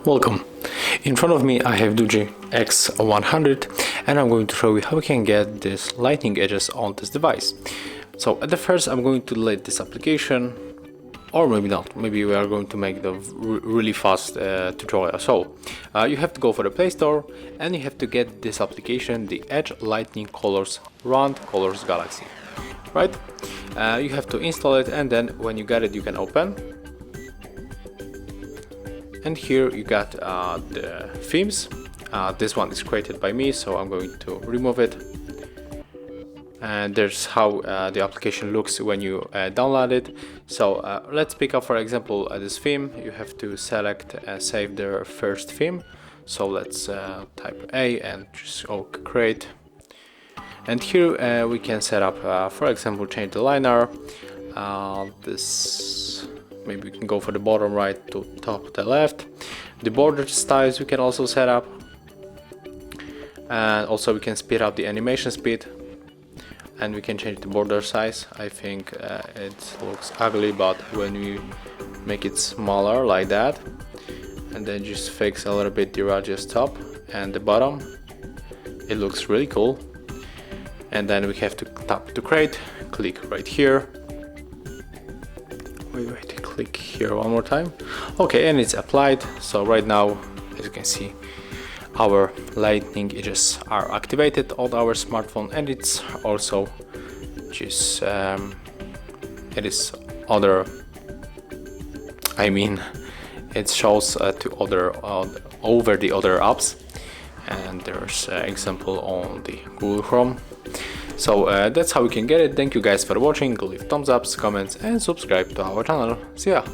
Welcome. In front of me I have Doogee X100 and I'm going to show you how we can get these lightning edges on this device. So at the first I'm going to delete this application, or maybe not, maybe we are going to make the really fast tutorial. So you have to go for the Play Store and you have to get this application, the Edge Lightning Colors Round Colors Galaxy, right? You have to install it, and then when you get it you can open. And here you got the themes. This one is created by me, so I'm going to remove it. And there's how the application looks when you download it. So let's pick up, for example, this theme. You have to select save the first theme. So let's type A and just create. And here we can set up, for example, change the liner. Maybe we can go for the bottom right to top the left. The border styles we can also set up, and also we can speed up the animation speed, and we can change the border size. I think it looks ugly, but when we make it smaller like that, and then just fix a little bit the radius top and the bottom, it looks really cool. And then we have to tap to create, click right here. Wait, click here one more time. Okay, and it's applied. So right now, as you can see, our lightning edges are activated on our smartphone, and it's also just it is other. I mean, it shows to other over the other apps, and there's example on the Google Chrome. So that's how we can get it. Thank you guys for watching. Leave thumbs ups, comments, and subscribe to our channel. See ya!